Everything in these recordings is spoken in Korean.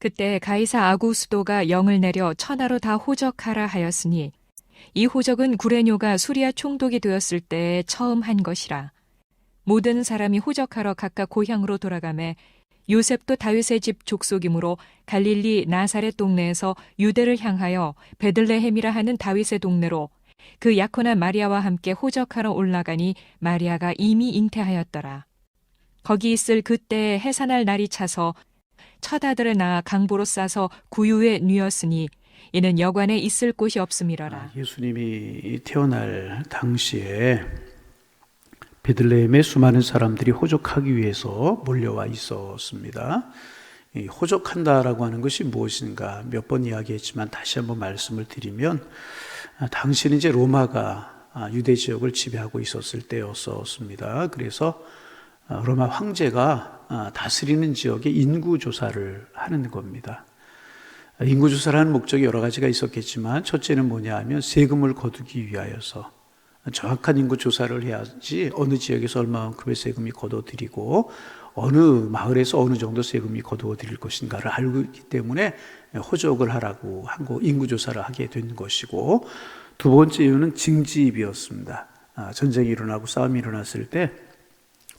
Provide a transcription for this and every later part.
그때 가이사 아구스도가 영을 내려 천하로 다 호적하라 하였으니 이 호적은 구레뇨가 수리아 총독이 되었을 때 처음 한 것이라. 모든 사람이 호적하러 각각 고향으로 돌아가매 요셉도 다윗의 집 족속이므로 갈릴리 나사렛 동네에서 유대를 향하여 베들레헴이라 하는 다윗의 동네로 그 약혼한 마리아와 함께 호적하러 올라가니 마리아가 이미 잉태하였더라. 거기 있을 그때에 해산할 날이 차서 첫 아들을 낳아 강보로 싸서 구유에 뉘었으니 이는 여관에 있을 곳이 없음이러라. 예수님이 태어날 당시에 베들레헴에 수많은 사람들이 호적하기 위해서 몰려와 있었습니다. 이 호적한다라고 하는 것이 무엇인가 몇 번 이야기했지만 다시 한번 말씀을 드리면, 당시는 이제 로마가 유대 지역을 지배하고 있었을 때였었습니다. 그래서 로마 황제가 다스리는 지역의 인구 조사를 하는 겁니다. 인구 조사를 하는 목적이 여러 가지가 있었겠지만 첫째는 뭐냐 하면 세금을 거두기 위하여서 정확한 인구 조사를 해야지 어느 지역에서 얼마만큼의 세금이 거둬들이고 어느 마을에서 어느 정도 세금이 거두어들일 것인가를 알고 있기 때문에 호적을 하라고 한 거, 인구 조사를 하게 된 것이고, 두 번째 이유는 징집이었습니다. 전쟁이 일어나고 싸움이 일어났을 때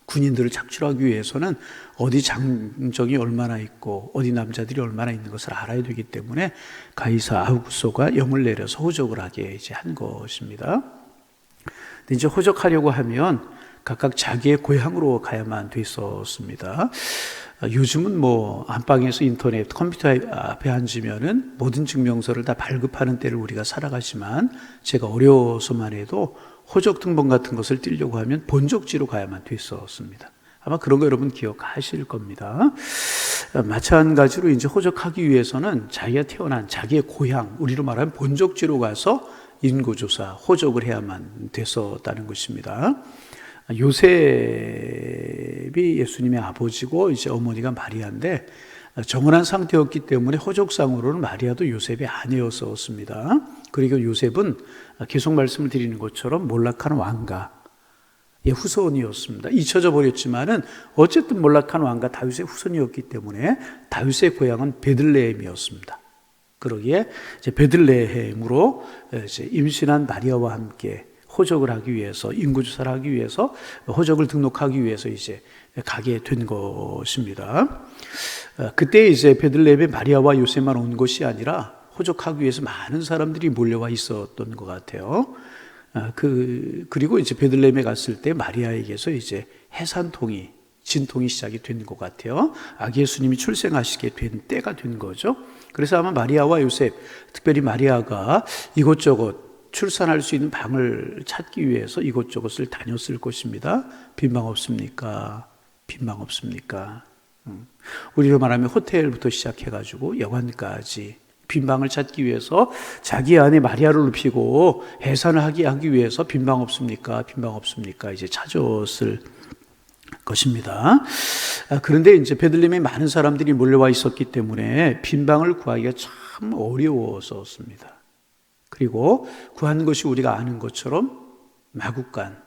군인들을 착출하기 위해서는 어디 장정이 얼마나 있고 어디 남자들이 얼마나 있는 것을 알아야 되기 때문에 가이사 아우구스도가 영을 내려서 호적을 하게 이제 한 것입니다. 근데 이제 호적하려고 하면 각각 자기의 고향으로 가야만 됐었습니다. 요즘은 뭐 안방에서 인터넷, 컴퓨터 앞에 앉으면은 모든 증명서를 다 발급하는 때를 우리가 살아가지만, 제가 어려서만 해도 호적 등본 같은 것을 띄려고 하면 본적지로 가야만 됐었습니다. 아마 그런 거 여러분 기억하실 겁니다. 마찬가지로 이제 호적하기 위해서는 자기가 태어난 자기의 고향, 우리로 말하면 본적지로 가서 인구조사, 호적을 해야만 됐었다는 것입니다. 요셉이 예수님의 아버지고 이제 어머니가 마리아인데, 정혼한 상태였기 때문에 호적상으로는 마리아도 요셉의 아내였었습니다. 그리고 요셉은 계속 말씀을 드리는 것처럼 몰락한 왕가의 후손이었습니다. 잊혀져 버렸지만은 어쨌든 몰락한 왕가 다윗의 후손이었기 때문에 다윗의 고향은 베들레헴이었습니다. 그러기에 이제 베들레헴으로 이제 임신한 마리아와 함께 호적을 하기 위해서, 인구조사를 하기 위해서, 호적을 등록하기 위해서 이제 가게 된 것입니다. 그때 이제 베들레헴에 마리아와 요셉만 온 것이 아니라 호적하기 위해서 많은 사람들이 몰려와 있었던 것 같아요. 그리고 이제 베들레헴에 갔을 때 마리아에게서 이제 해산통이, 진통이 시작이 된 것 같아요. 아기 예수님이 출생하시게 된 때가 된 거죠. 그래서 아마 마리아와 요셉, 특별히 마리아가 이곳저곳 출산할 수 있는 방을 찾기 위해서 이곳저곳을 다녔을 것입니다. 빈방 없습니까? 빈방 없습니까? 우리로 말하면 호텔부터 시작해가지고 여관까지 빈방을 찾기 위해서 자기 안에 마리아를 눕히고 해산을 하기 위해서 빈방 없습니까? 빈방 없습니까? 이제 찾았을 것입니다. 그런데 이제 베들레헴에 많은 사람들이 몰려와 있었기 때문에 빈방을 구하기가 참 어려웠었습니다. 그리고 구한 것이 우리가 아는 것처럼 마국간.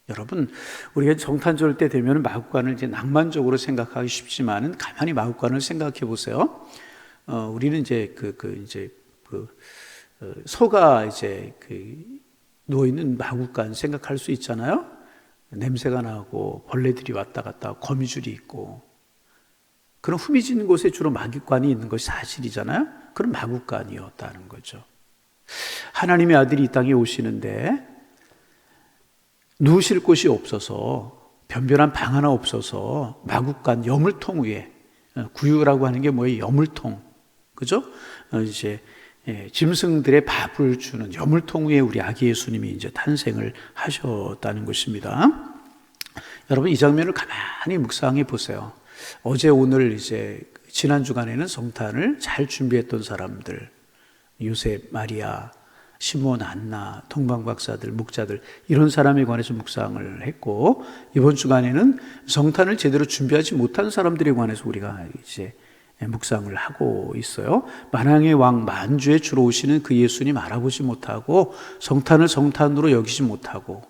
여러분, 우리가 정탄절 때 되면 마국간을 이제 낭만적으로 생각하기 쉽지만은 가만히 마국간을 생각해 보세요. 우리는 이제 소가 이제 누워 있는 마국간 생각할 수 있잖아요. 냄새가 나고 벌레들이 왔다 갔다 하고 거미줄이 있고, 그런 후미진 곳에 주로 마국간이 있는 것이 사실이잖아요. 그런 마국간이었다는 거죠. 하나님의 아들이 이 땅에 오시는데 누우실 곳이 없어서, 변변한 방 하나 없어서 마국간 여물통 위에, 구유라고 하는 게 뭐예요? 여물통, 그죠? 이제 짐승들의 밥을 주는 여물통 위에 우리 아기 예수님이 이제 탄생을 하셨다는 것입니다. 여러분, 이 장면을 가만히 묵상해 보세요. 어제 오늘 이제 지난 주간에는 성탄을 잘 준비했던 사람들, 요셉, 마리아, 시몬, 안나, 동방박사들, 목자들, 이런 사람에 관해서 묵상을 했고, 이번 주간에는 성탄을 제대로 준비하지 못한 사람들에 관해서 우리가 이제 묵상을 하고 있어요. 만왕의 왕 만주에 주로 오시는 그 예수님 알아보지 못하고, 성탄을 성탄으로 여기지 못하고,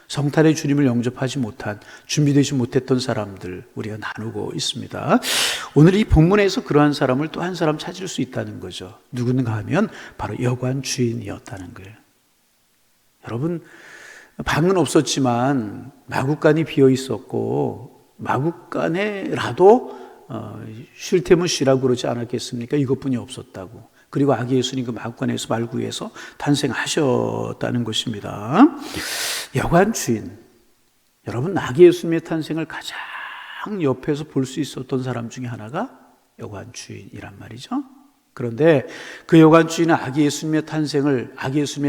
성탄의 주님을 영접하지 못한, 준비되지 못했던 사람들 우리가 나누고 있습니다. 오늘 이 본문에서 그러한 사람을 또 한 사람 찾을 수 있다는 거죠. 누군가 하면 바로 여관 주인이었다는 거예요. 여러분, 방은 없었지만 마구간이 비어 있었고 마구간에라도 쉴 테면 쉬라고 그러지 않았겠습니까? 이것뿐이 없었다고. 그리고 아기 예수님 그 마구간에서 말구에서 탄생하셨다는 것입니다. 여관 주인, 여러분, 아기 예수님의 탄생을 가장 옆에서 볼 수 있었던 사람 중에 하나가 여관 주인이란 말이죠. 그런데 그 여관 주인은 아기 예수님의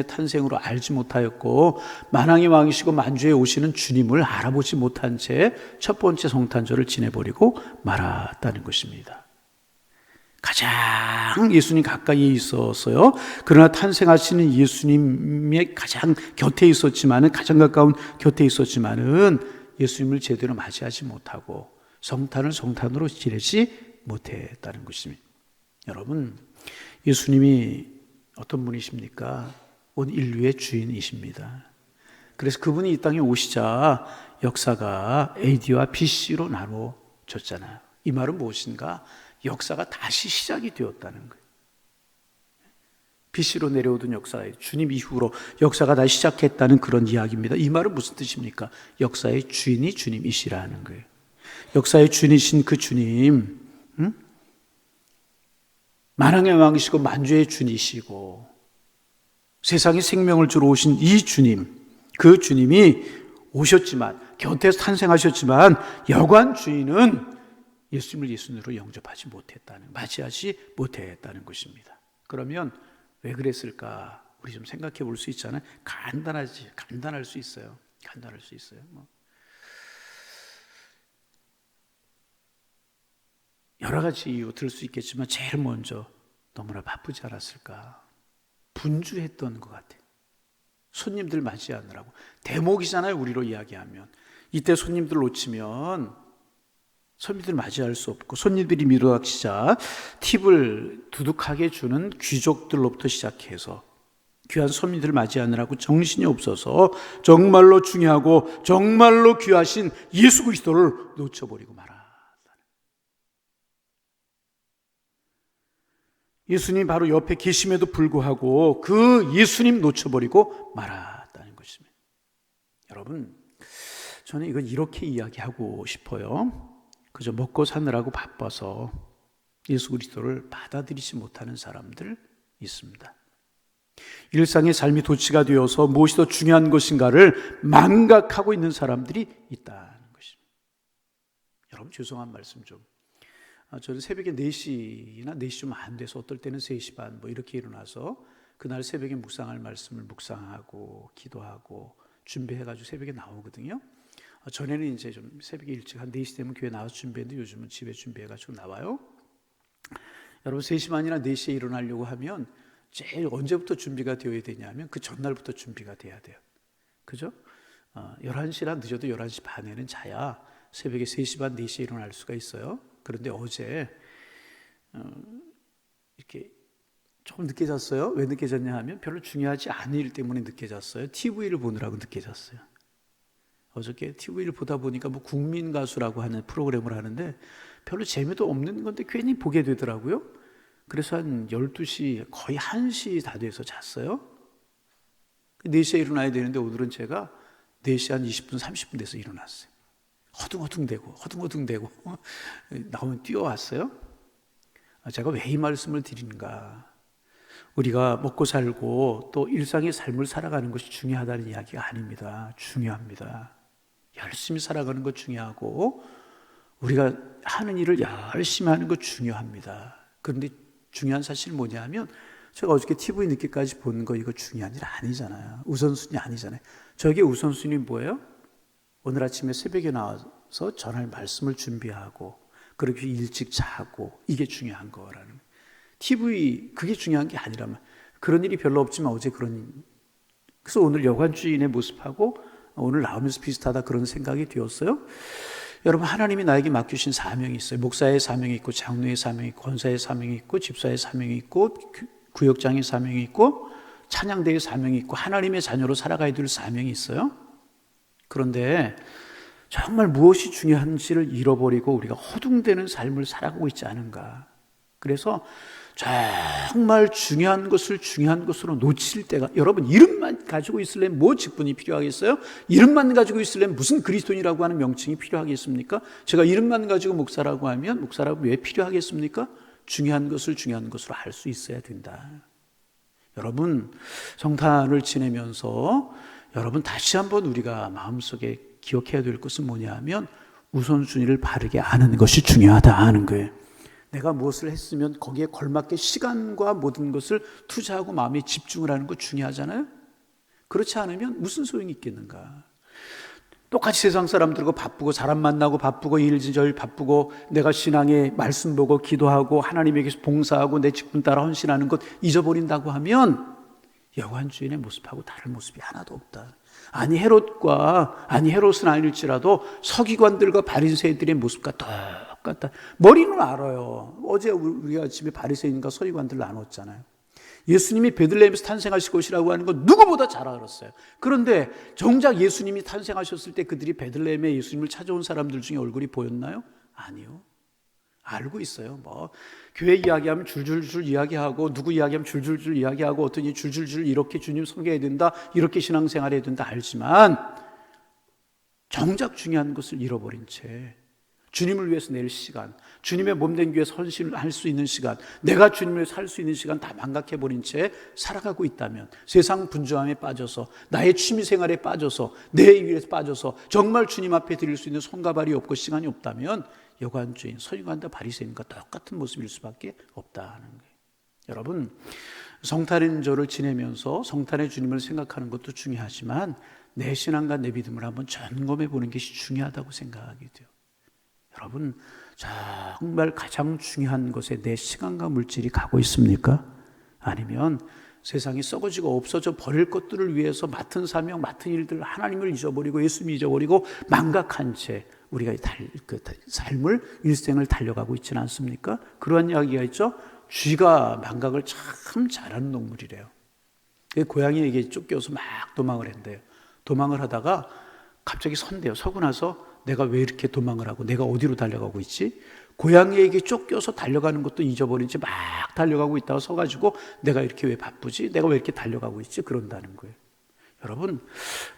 탄생으로 알지 못하였고 만왕의 왕이시고 만주에 오시는 주님을 알아보지 못한 채 첫 번째 성탄절을 지내버리고 말았다는 것입니다. 가장 예수님 가까이에 있었어요. 그러나 탄생하시는 예수님의 가장 곁에 있었지만은, 가장 가까운 곁에 있었지만은 예수님을 제대로 맞이하지 못하고 성탄을 성탄으로 지내지 못했다는 것입니다. 여러분, 예수님이 어떤 분이십니까? 온 인류의 주인이십니다. 그래서 그분이 이 땅에 오시자 역사가 AD와 BC로 나눠졌잖아요. 이 말은 무엇인가? 역사가 다시 시작이 되었다는 거예요. BC로 내려오던 역사, 주님 이후로 역사가 다시 시작했다는 그런 이야기입니다. 이 말은 무슨 뜻입니까? 역사의 주인이 주님이시라는 거예요. 역사의 주인이신 그 주님, 만왕의 왕이시고 만주의 주이시고 세상에 생명을 주러 오신 이 주님, 그 주님이 오셨지만, 곁에서 탄생하셨지만 여관 주인은 예수님을 예수님으로 영접하지 못했다는, 맞이하지 못했다는 것입니다. 그러면 왜 그랬을까? 우리 좀 생각해 볼 수 있잖아요. 간단할 수 있어요. 간단할 수 있어요. 여러 가지 이유 들 수 있겠지만 제일 먼저 너무나 바쁘지 않았을까? 분주했던 것 같아요. 손님들 맞이하느라고. 대목이잖아요, 우리로 이야기하면. 이때 손님들 놓치면 손님들 맞이할 수 없고, 손님들이 밀어닥치자 팁을 두둑하게 주는 귀족들로부터 시작해서 귀한 손님들을 맞이하느라고 정신이 없어서 정말로 중요하고 정말로 귀하신 예수 그리스도를 놓쳐버리고 말았다는. 예수님 바로 옆에 계심에도 불구하고 그 예수님 놓쳐버리고 말았다는 것입니다. 여러분, 저는 이건 이렇게 이야기하고 싶어요. 그저 먹고 사느라고 바빠서 예수 그리스도를 받아들이지 못하는 사람들 있습니다. 일상의 삶이 도치가 되어서 무엇이 더 중요한 것인가를 망각하고 있는 사람들이 있다는 것입니다. 여러분, 죄송한 말씀 좀. 저는 새벽에 4시나 4시 좀 안 돼서 어떨 때는 3시 반 이렇게 일어나서 그날 새벽에 묵상할 말씀을 묵상하고 기도하고 준비해가지고 새벽에 나오거든요. 전에는 이제 좀 새벽에 일찍 한 4시 되면 교회 나와서 준비했는데 요즘은 집에 준비해가지고 나와요. 여러분, 3시 반이나 4시에 일어나려고 하면 제일 언제부터 준비가 되어야 되냐면 그 전날부터 준비가 돼야 돼요. 그죠? 11시나 늦어도 11시 반에는 자야 새벽에 3시 반, 4시에 일어날 수가 있어요. 그런데 어제 이렇게 조금 늦게 잤어요. 왜 늦게 잤냐 하면 별로 중요하지 않은 일 때문에 늦게 잤어요. TV를 보느라고 늦게 잤어요. 어저께 TV를 보다 보니까 뭐 국민 가수라고 하는 프로그램을 하는데 별로 재미도 없는 건데 괜히 보게 되더라고요. 그래서 한 12시, 거의 1시 다 돼서 잤어요. 4시에 일어나야 되는데 오늘은 제가 4시 한 20분, 30분 돼서 일어났어요. 허둥허둥대고 나오면 뛰어왔어요. 제가 왜 이 말씀을 드리는가? 우리가 먹고 살고 또 일상의 삶을 살아가는 것이 중요하다는 이야기가 아닙니다. 중요합니다. 열심히 살아가는 것 중요하고 우리가 하는 일을 열심히 하는 것 중요합니다. 그런데 중요한 사실이 뭐냐 하면 제가 어저께 TV 늦게까지 본 거 이거 중요한 일 아니잖아요. 우선순위 아니잖아요. 저게 우선순위 뭐예요? 오늘 아침에 새벽에 나와서 전할 말씀을 준비하고 그렇게 일찍 자고 이게 중요한 거라는. TV 그게 중요한 게 아니라면 그런 일이 별로 없지만 어제 그래서 오늘 여관 주인의 모습하고 오늘 나오면서 비슷하다 그런 생각이 되었어요. 여러분, 하나님이 나에게 맡기신 사명이 있어요. 목사의 사명이 있고 장로의 사명이 있고 권사의 사명이 있고 집사의 사명이 있고 구역장의 사명이 있고 찬양대의 사명이 있고 하나님의 자녀로 살아가야 될 사명이 있어요. 그런데 정말 무엇이 중요한지를 잃어버리고 우리가 허둥대는 삶을 살아가고 있지 않은가. 그래서 정말 중요한 것을 중요한 것으로 놓칠 때가, 여러분 이름만 가지고 있으려면 뭐 직분이 필요하겠어요? 이름만 가지고 있으려면 무슨 그리스도인이라고 하는 명칭이 필요하겠습니까? 제가 이름만 가지고 목사라고 하면 목사라고 왜 필요하겠습니까? 중요한 것을 중요한 것으로 할 수 있어야 된다. 여러분 성탄을 지내면서 여러분 다시 한번 우리가 마음속에 기억해야 될 것은 뭐냐 하면 우선순위를 바르게 아는 것이 중요하다 하는 거예요. 내가 무엇을 했으면 거기에 걸맞게 시간과 모든 것을 투자하고 마음에 집중을 하는 거 중요하잖아요. 그렇지 않으면 무슨 소용이 있겠는가. 똑같이 세상 사람들과 바쁘고 사람 만나고 바쁘고 일지절 바쁘고 내가 신앙의 말씀 보고 기도하고 하나님에게서 봉사하고 내 직분 따라 헌신하는 것 잊어버린다고 하면 여관 주인의 모습하고 다른 모습이 하나도 없다. 헤롯은 아닐지라도 서기관들과 바리새인들의 모습과 똑같다. 머리는 알아요. 어제 우리가 집에 바리새인과 서기관들 나눴잖아요. 예수님이 베들레헴에서 탄생하실 것이라고 하는 건 누구보다 잘 알았어요. 그런데 정작 예수님이 탄생하셨을 때 그들이 베들레헴에 예수님을 찾아온 사람들 중에 얼굴이 보였나요? 아니요. 알고 있어요. 뭐 교회 이야기하면 줄줄줄 이야기하고 누구 이야기하면 줄줄줄 이야기하고 어떤 줄줄줄 이렇게 주님 섬겨야 된다, 이렇게 신앙생활해야 된다 알지만 정작 중요한 것을 잃어버린 채 주님을 위해서 낼 시간, 주님의 몸된 교회에서 헌신을 할 수 있는 시간, 내가 주님을 위해서 살 수 있는 시간 다 망각해버린 채 살아가고 있다면, 세상 분주함에 빠져서 나의 취미생활에 빠져서 내 일에 빠져서 정말 주님 앞에 드릴 수 있는 손과 발이 없고 시간이 없다면 여관주인, 서기관과 바리새인과 똑같은 모습일 수밖에 없다는 거예요. 여러분 성탄절을 지내면서 성탄의 주님을 생각하는 것도 중요하지만 내 신앙과 내 믿음을 한번 점검해 보는 것이 중요하다고 생각하게 돼요. 여러분 정말 가장 중요한 것에 내 시간과 물질이 가고 있습니까? 아니면 세상이 썩어지고 없어져 버릴 것들을 위해서 맡은 사명, 맡은 일들 하나님을 잊어버리고 예수님 잊어버리고 망각한 채 우리가 삶을, 일생을 달려가고 있지는 않습니까? 그러한 이야기가 있죠. 쥐가 망각을 참 잘하는 동물이래요. 고양이에게 쫓겨서 막 도망을 한대요. 도망을 하다가 갑자기 선대요. 서고 나서 내가 왜 이렇게 도망을 하고 내가 어디로 달려가고 있지? 고양이에게 쫓겨서 달려가는 것도 잊어버린 채 막 달려가고 있다가 서가지고 내가 이렇게 왜 바쁘지? 내가 왜 이렇게 달려가고 있지? 그런다는 거예요. 여러분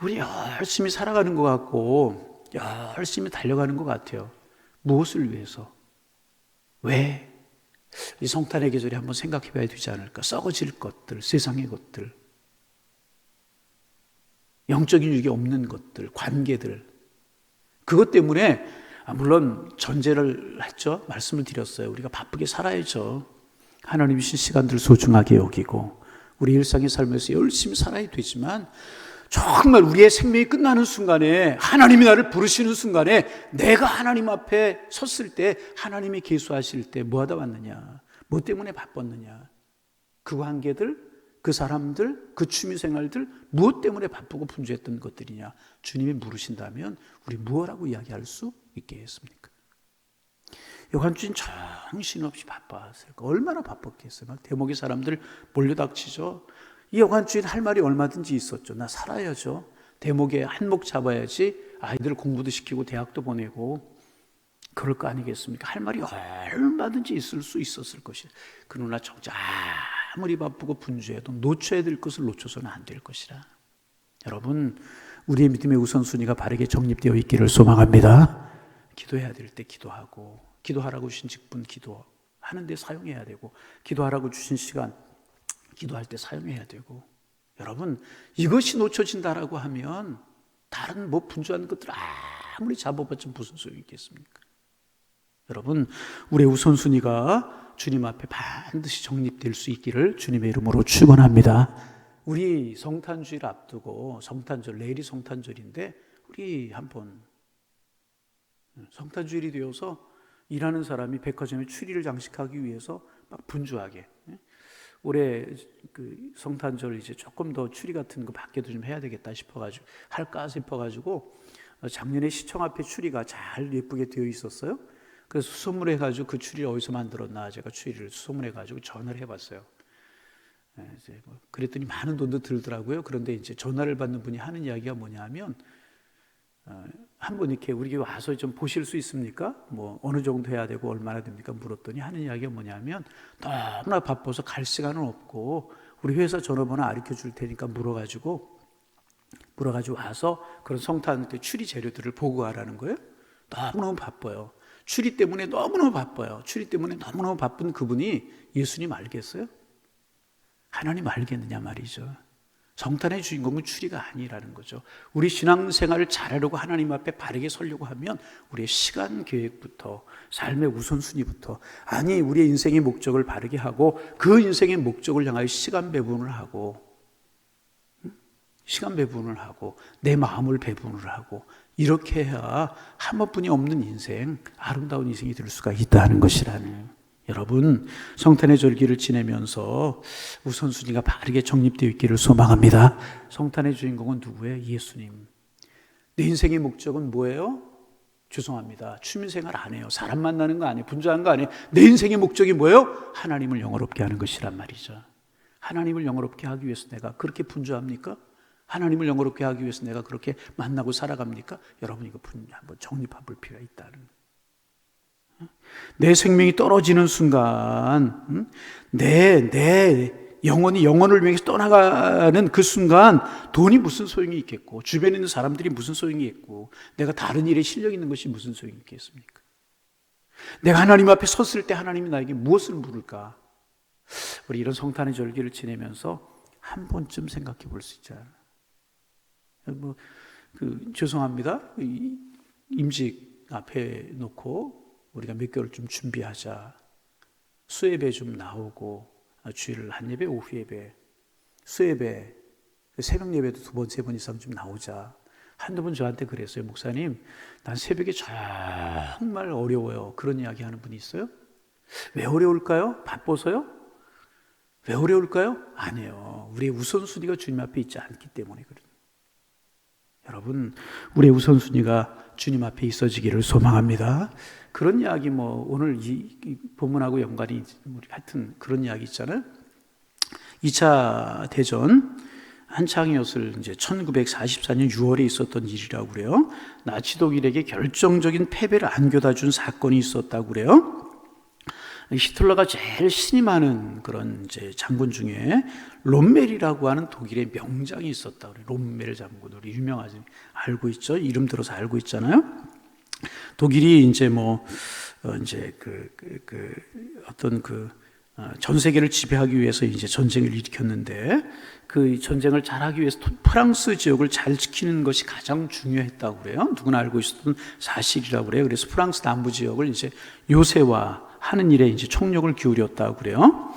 우리 열심히 살아가는 것 같고 열심히 달려가는 것 같아요. 무엇을 위해서? 왜? 이 성탄의 계절에 한번 생각해 봐야 되지 않을까? 썩어질 것들, 세상의 것들, 영적인 유익이 없는 것들, 관계들, 그것 때문에 물론 전제를 했죠. 말씀을 드렸어요. 우리가 바쁘게 살아야죠. 하나님이 주신 시간들을 소중하게 여기고 우리 일상의 삶에서 열심히 살아야 되지만 정말 우리의 생명이 끝나는 순간에 하나님이 나를 부르시는 순간에 내가 하나님 앞에 섰을 때 하나님이 계수하실 때 뭐 하다 왔느냐, 뭐 때문에 바빴느냐, 그 관계들, 그 사람들, 그 취미생활들 무엇 때문에 바쁘고 분주했던 것들이냐 주님이 물으신다면 우리 무엇라고 이야기할 수 있겠습니까? 여관주인 정신없이 바빴을까? 얼마나 바빴겠어요. 막 대목의 사람들 몰려닥치죠. 이 여관주인 할 말이 얼마든지 있었죠. 나 살아야죠. 대목에 한몫 잡아야지 아이들 공부도 시키고 대학도 보내고 그럴 거 아니겠습니까? 할 말이 얼마든지 있을 수 있었을 것이에요. 그러나 정작 아무리 바쁘고 분주해도 놓쳐야 될 것을 놓쳐서는 안 될 것이라. 여러분 우리의 믿음의 우선순위가 바르게 정립되어 있기를 소망합니다. 기도해야 될 때 기도하고, 기도하라고 주신 직분 기도하는 데 사용해야 되고, 기도하라고 주신 시간 기도할 때 사용해야 되고. 여러분 이것이 놓쳐진다라고 하면 다른 뭐 분주한 것들 아무리 잡아봤자 무슨 소용이 있겠습니까? 여러분 우리의 우선순위가 주님 앞에 반드시 정립될 수 있기를 주님의 이름으로 축원합니다. 우리 성탄주의를 앞두고, 성탄절, 내일이 성탄절인데 우리 한번 성탄주일이 되어서 일하는 사람이 백화점에 추리를 장식하기 위해서 막 분주하게, 올해 그 성탄절 이제 조금 더 추리 같은 거 밖에도 좀 해야 되겠다 싶어가지고 할까 싶어가지고 작년에 시청 앞에 추리가 잘 예쁘게 되어 있었어요. 그래서 수소문해가지고 그 추리를 어디서 만들었나 제가 추리를 수소문해가지고 전화를 해봤어요. 이제 그랬더니 많은 돈도 들더라고요. 그런데 이제 전화를 받는 분이 하는 이야기가 뭐냐면 한 분 이렇게 우리 교회 와서 좀 보실 수 있습니까? 뭐 어느 정도 해야 되고 얼마나 됩니까? 물었더니 하는 이야기가 뭐냐면 너무나 바빠서 갈 시간은 없고 우리 회사 전화번호 가르쳐 줄 테니까 물어가지고 와서 그런 성탄 때 추리 재료들을 보고 가라는 거예요. 너무너무 바빠요. 추리 때문에 너무너무 바빠요. 추리 때문에 너무너무 바쁜 그분이 예수님 알겠어요? 하나님 알겠느냐 말이죠. 성탄의 주인공은 추리가 아니라는 거죠. 우리 신앙생활을 잘하려고 하나님 앞에 바르게 서려고 하면 우리의 시간 계획부터 삶의 우선순위부터 아니 우리의 인생의 목적을 바르게 하고 그 인생의 목적을 향하여 시간 배분을 하고 내 마음을 배분을 하고 이렇게 해야 한 번뿐이 없는 인생, 아름다운 인생이 될 수가 있다는 것이라는. 여러분, 성탄의 절기를 지내면서 우선순위가 바르게 정립되어 있기를 소망합니다. 성탄의 주인공은 누구예요? 예수님. 내 인생의 목적은 뭐예요? 죄송합니다. 취미생활 안 해요. 사람 만나는 거 아니에요. 분주한 거 아니에요. 내 인생의 목적이 뭐예요? 하나님을 영화롭게 하는 것이란 말이죠. 하나님을 영화롭게 하기 위해서 내가 그렇게 분주합니까? 하나님을 영화롭게 하기 위해서 내가 그렇게 만나고 살아갑니까? 여러분 이거 한번 정립해 볼 필요가 있다는. 내 생명이 떨어지는 순간, 내 영혼이 영혼을 위해서 떠나가는 그 순간 돈이 무슨 소용이 있겠고 주변에 있는 사람들이 무슨 소용이 있고 내가 다른 일에 실력 있는 것이 무슨 소용이 있겠습니까? 내가 하나님 앞에 섰을 때 하나님이 나에게 무엇을 물을까? 우리 이런 성탄의 절기를 지내면서 한 번쯤 생각해 볼 수 있잖아요. 죄송합니다. 임직 앞에 놓고 우리가 몇 개월 좀 준비하자. 수예배 좀 나오고 주일 한 예배, 오후 예배, 수예배, 새벽 예배도 2번, 3번 이상 좀 나오자. 한두 번 저한테 그랬어요. 목사님, 난 새벽에 정말 어려워요. 그런 이야기 하는 분이 있어요. 왜 어려울까요? 바빠서요? 왜 어려울까요? 아니에요. 우리의 우선순위가 주님 앞에 있지 않기 때문에 그래요. 여러분, 우리의 우선순위가 주님 앞에 있어지기를 소망합니다. 그런 이야기 오늘 이 본문하고 연관이 하여튼 그런 이야기 있잖아요. 2차 대전 한창이었을 이제 1944년 6월에 있었던 일이라고 그래요. 나치 독일에게 결정적인 패배를 안겨다 준 사건이 있었다고 그래요. 히틀러가 제일 신임하는 그런 이제 장군 중에 롬멜이라고 하는 독일의 명장이 있었다 그래요. 롬멜 장군, 우리 유명하지 알고 있죠. 이름 들어서 알고 있잖아요. 독일이 이제 전 세계를 지배하기 위해서 이제 전쟁을 일으켰는데 그 전쟁을 잘하기 위해서 프랑스 지역을 잘 지키는 것이 가장 중요했다고 그래요. 누구나 알고 있었던 사실이라고 그래요. 그래서 프랑스 남부 지역을 이제 요새화하는 일에 이제 총력을 기울였다고 그래요.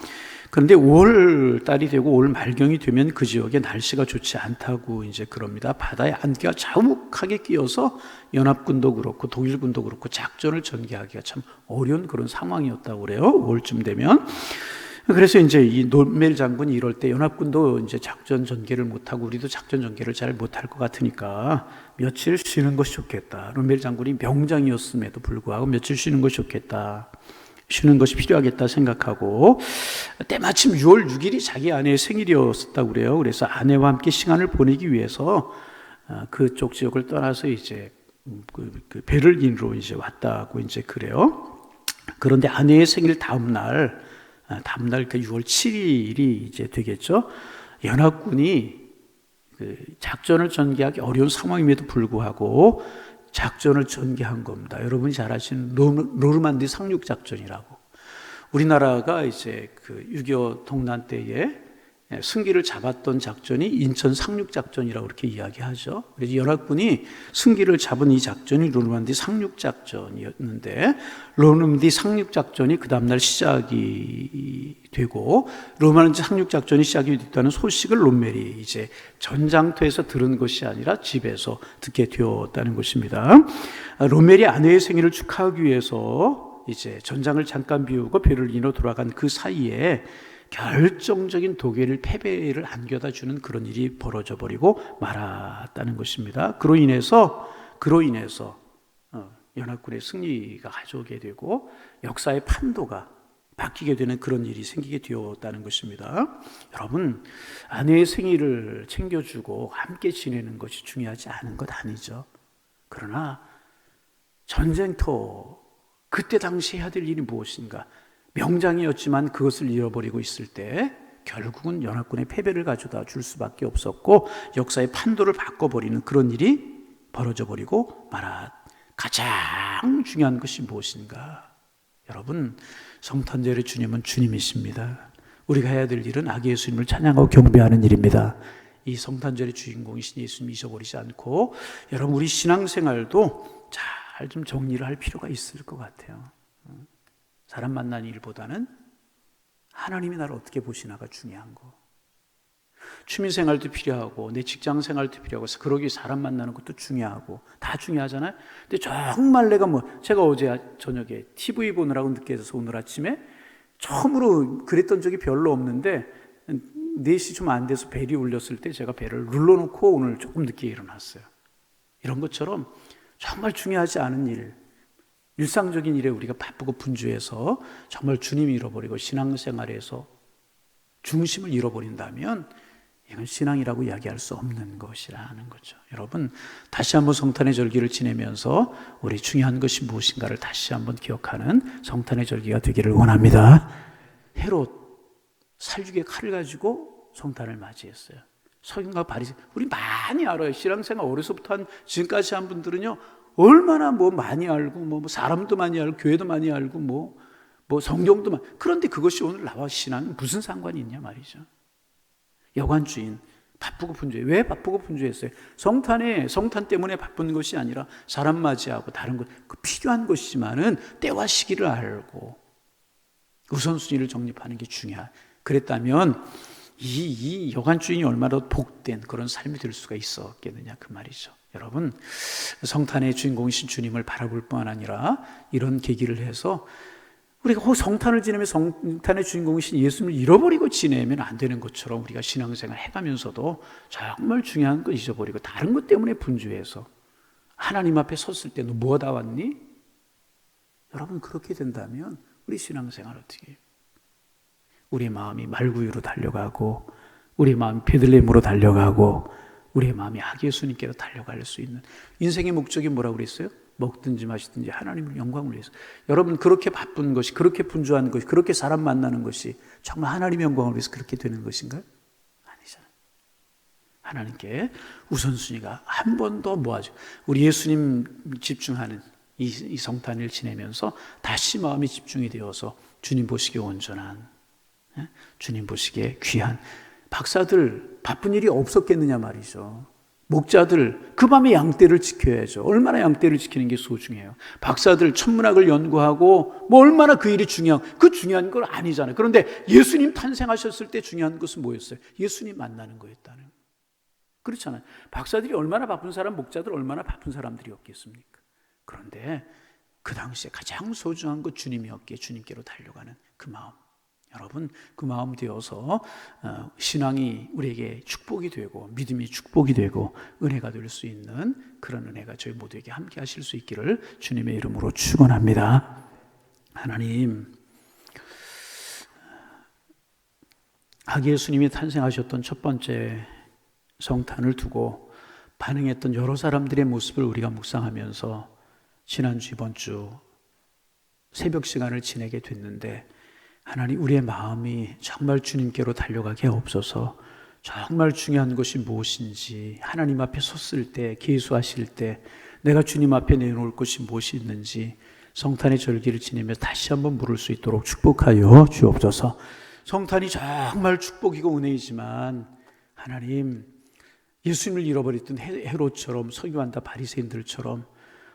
그런데 5월 달이 되고 5월 말경이 되면 그 지역에 날씨가 좋지 않다고 이제 그럽니다. 바다에 안개가 자욱하게 끼어서 연합군도 그렇고 독일군도 그렇고 작전을 전개하기가 참 어려운 그런 상황이었다고 그래요. 5월쯤 되면. 그래서 이제 이 롬멜 장군이 이럴 때 연합군도 이제 작전 전개를 못하고 우리도 작전 전개를 잘 못할 것 같으니까 며칠 쉬는 것이 좋겠다. 롬멜 장군이 명장이었음에도 불구하고 며칠 쉬는 것이 좋겠다. 쉬는 것이 필요하겠다 생각하고 때마침 6월 6일이 자기 아내의 생일이었다고 그래요. 그래서 아내와 함께 시간을 보내기 위해서 그쪽 지역을 떠나서 이제 그 베를린으로 이제 왔다고 이제 그래요. 그런데 아내의 생일 다음날 그 6월 7일이 이제 되겠죠. 연합군이 그 작전을 전개하기 어려운 상황임에도 불구하고 작전을 전개한 겁니다. 여러분이 잘 아시는 노르만디 상륙 작전이라고. 우리나라가 이제 그 6.25 동란 때에 승기를 잡았던 작전이 인천 상륙 작전이라고 그렇게 이야기하죠. 그래서 연합군이 승기를 잡은 이 작전이 노르만디 상륙 작전이었는데 노르만디 상륙 작전이 그 다음 날 시작이 되고 노르만디 상륙 작전이 시작이 됐다는 소식을 롬멜이 이제 전장터에서 들은 것이 아니라 집에서 듣게 되었다는 것입니다. 롬멜이 아내의 생일을 축하하기 위해서 이제 전장을 잠깐 비우고 베를린으로 돌아간 그 사이에 결정적인 독일 패배를 안겨다 주는 그런 일이 벌어져 버리고 말았다는 것입니다. 그로 인해서 연합군의 승리가 가져오게 되고 역사의 판도가 바뀌게 되는 그런 일이 생기게 되었다는 것입니다. 여러분, 아내의 생일을 챙겨주고 함께 지내는 것이 중요하지 않은 것 아니죠. 그러나 전쟁터, 그때 당시 해야 될 일이 무엇인가? 명장이었지만 그것을 잃어버리고 있을 때 결국은 연합군의 패배를 가져다 줄 수밖에 없었고 역사의 판도를 바꿔버리는 그런 일이 벌어져 버리고 말아. 가장 중요한 것이 무엇인가? 여러분, 성탄절의 주님은 주님이십니다. 우리가 해야 될 일은 아기 예수님을 찬양하고 경배하는 일입니다. 이 성탄절의 주인공이신 예수님 잊어버리지 않고 여러분 우리 신앙생활도 잘 좀 정리를 할 필요가 있을 것 같아요. 사람 만나는 일보다는 하나님이 나를 어떻게 보시나가 중요한 거. 취미생활도 필요하고 내 직장생활도 필요하고 그러기 사람 만나는 것도 중요하고 다 중요하잖아요. 근데 정말 내가 제가 어제 저녁에 TV 보느라고 늦게 자서 오늘 아침에 처음으로 그랬던 적이 별로 없는데 4시 좀 안 돼서 벨이 울렸을 때 제가 벨을 눌러놓고 오늘 조금 늦게 일어났어요. 이런 것처럼 정말 중요하지 않은 일, 일상적인 일에 우리가 바쁘고 분주해서 정말 주님 잃어버리고 신앙생활에서 중심을 잃어버린다면 이건 신앙이라고 이야기할 수 없는 것이라는 거죠. 여러분, 다시 한번 성탄의 절기를 지내면서 우리 중요한 것이 무엇인가를 다시 한번 기억하는 성탄의 절기가 되기를 원합니다. 헤롯 살육의 칼을 가지고 성탄을 맞이했어요. 서기관과 바리새, 우리 많이 알아요. 신앙생활 어려서부터 한 지금까지 한 분들은요, 얼마나 많이 알고, 사람도 많이 알고, 교회도 많이 알고, 성경도 많이. 그런데 그것이 오늘 나와 신앙이 무슨 상관이 있냐 말이죠. 여관주인, 바쁘고 분주해. 왜 바쁘고 분주했어요? 성탄 때문에 바쁜 것이 아니라 사람 맞이하고 다른 것, 그 필요한 것이지만은 때와 시기를 알고 우선순위를 정립하는 게 중요해. 그랬다면 이 여관주인이 얼마나 복된 그런 삶이 될 수가 있었겠느냐 그 말이죠. 여러분, 성탄의 주인공이신 주님을 바라볼 뿐 아니라 이런 계기를 해서 우리가 성탄을 지내며 성탄의 주인공이신 예수님을 잃어버리고 지내면 안 되는 것처럼 우리가 신앙생활 해가면서도 정말 중요한 거 잊어버리고 다른 것 때문에 분주해서 하나님 앞에 섰을 때 너 뭐 다 왔니? 여러분, 그렇게 된다면 우리 신앙생활 어떻게 해요? 우리의 마음이 말구유로 달려가고 우리의 마음이 베들레헴으로 달려가고 우리의 마음이 아기 예수님께로 달려갈 수 있는 인생의 목적이 뭐라고 그랬어요? 먹든지 마시든지 하나님을 영광을 위해서. 여러분, 그렇게 바쁜 것이, 그렇게 분주한 것이, 그렇게 사람 만나는 것이 정말 하나님의 영광을 위해서 그렇게 되는 것인가요? 아니잖아요. 하나님께 우선순위가 한 번 더 모아져. 우리 예수님 집중하는 이 성탄을 지내면서 다시 마음이 집중이 되어서 주님 보시기에 온전한, 주님 보시기에 귀한, 박사들 바쁜 일이 없었겠느냐 말이죠. 목자들 그 밤에 양떼를 지켜야죠. 얼마나 양떼를 지키는 게 소중해요. 박사들 천문학을 연구하고 얼마나 그 일이 그 중요한 건 아니잖아요. 그런데 예수님 탄생하셨을 때 중요한 것은 뭐였어요? 예수님 만나는 거였다는. 그렇잖아요. 박사들이 얼마나 바쁜 사람, 목자들 얼마나 바쁜 사람들이었겠습니까? 그런데 그 당시에 가장 소중한 것 주님이었기에 주님께로 달려가는 그 마음. 여러분, 그 마음 되어서 신앙이 우리에게 축복이 되고 믿음이 축복이 되고 은혜가 될 수 있는 그런 은혜가 저희 모두에게 함께 하실 수 있기를 주님의 이름으로 축원합니다. 하나님, 아기 예수님이 탄생하셨던 첫 번째 성탄을 두고 반응했던 여러 사람들의 모습을 우리가 묵상하면서 지난주 이번 주 새벽 시간을 지내게 됐는데, 하나님, 우리의 마음이 정말 주님께로 달려가게 하옵소서. 정말 중요한 것이 무엇인지, 하나님 앞에 섰을 때, 계수하실 때 내가 주님 앞에 내놓을 것이 무엇이 있는지 성탄의 절기를 지내며 다시 한번 물을 수 있도록 축복하여 주옵소서. 성탄이 정말 축복이고 은혜이지만 하나님, 예수님을 잃어버렸던 헤롯처럼, 서기관과 바리새인들처럼,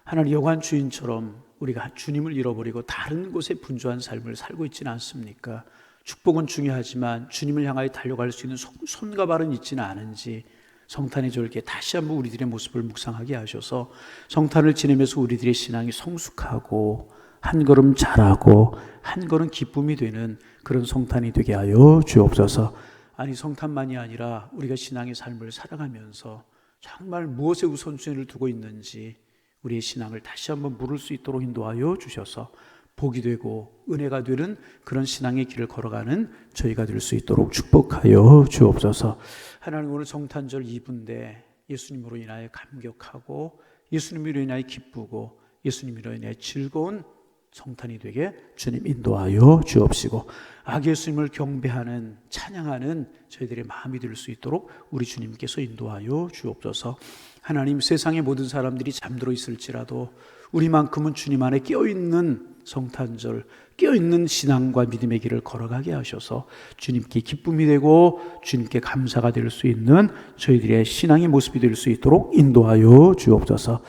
하나님 여관 주인처럼 우리가 주님을 잃어버리고 다른 곳에 분주한 삶을 살고 있지는 않습니까? 축복은 중요하지만 주님을 향하여 달려갈 수 있는 손과 발은 있지는 않은지 성탄의 절기에 다시 한번 우리들의 모습을 묵상하게 하셔서 성탄을 지내면서 우리들의 신앙이 성숙하고 한 걸음 자라고 한 걸음 기쁨이 되는 그런 성탄이 되게 하여 주옵소서. 아니, 성탄만이 아니라 우리가 신앙의 삶을 살아가면서 정말 무엇에 우선순위를 두고 있는지 우리의 신앙을 다시 한번 물을 수 있도록 인도하여 주셔서 복이 되고 은혜가 되는 그런 신앙의 길을 걸어가는 저희가 될 수 있도록 축복하여 주옵소서. 하나님, 오늘 성탄절 2분대 예수님으로 인하여 감격하고 예수님으로 인하여 기쁘고 예수님으로 인하여 즐거운 성탄이 되게 주님 인도하여 주옵시고, 아기 예수님을 경배하는 찬양하는 저희들의 마음이 될 수 있도록 우리 주님께서 인도하여 주옵소서. 하나님, 세상의 모든 사람들이 잠들어 있을지라도 우리만큼은 주님 안에 깨어있는 성탄절, 깨어있는 신앙과 믿음의 길을 걸어가게 하셔서 주님께 기쁨이 되고 주님께 감사가 될 수 있는 저희들의 신앙의 모습이 될 수 있도록 인도하여 주옵소서.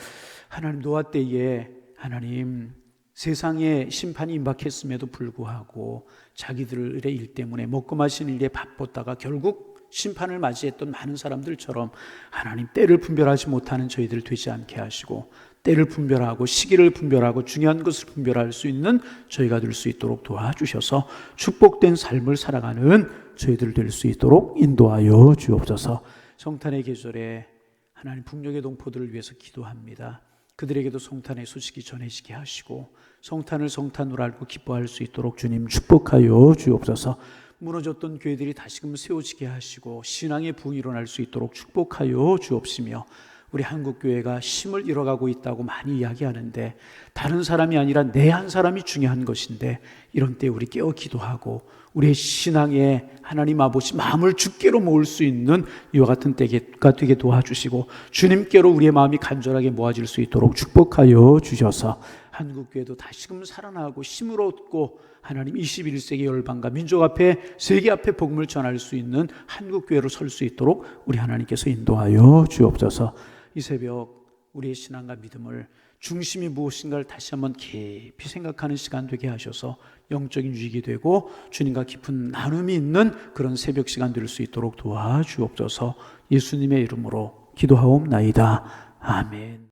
하나님, 노아 때에 하나님 세상에 심판이 임박했음에도 불구하고 자기들의 일 때문에 먹고 마시는 일에 바빴다가 결국 심판을 맞이했던 많은 사람들처럼 하나님, 때를 분별하지 못하는 저희들 되지 않게 하시고 때를 분별하고 시기를 분별하고 중요한 것을 분별할 수 있는 저희가 될 수 있도록 도와주셔서 축복된 삶을 살아가는 저희들 될 수 있도록 인도하여 주옵소서. 성탄의 계절에 하나님, 북녘의 동포들을 위해서 기도합니다. 그들에게도 성탄의 소식이 전해지게 하시고 성탄을 성탄으로 알고 기뻐할 수 있도록 주님 축복하여 주옵소서. 무너졌던 교회들이 다시금 세워지게 하시고 신앙의 부흥이 일어날 수 있도록 축복하여 주옵시며, 우리 한국교회가 힘을 잃어가고 있다고 많이 이야기하는데 다른 사람이 아니라 내 한 사람이 중요한 것인데, 이런 때 우리 깨어 기도하고 우리의 신앙에 하나님 아버지 마음을 주께로 모을 수 있는 이와 같은 때가 되게 도와주시고 주님께로 우리의 마음이 간절하게 모아질 수 있도록 축복하여 주셔서 한국교회도 다시금 살아나고 힘을 얻고 하나님 21세기 열방과 민족 앞에 세계 앞에 복음을 전할 수 있는 한국교회로 설 수 있도록 우리 하나님께서 인도하여 주옵소서. 이 새벽 우리의 신앙과 믿음을 중심이 무엇인가를 다시 한번 깊이 생각하는 시간 되게 하셔서 영적인 유익이 되고 주님과 깊은 나눔이 있는 그런 새벽 시간 될 수 있도록 도와주옵소서. 예수님의 이름으로 기도하옵나이다. 아멘.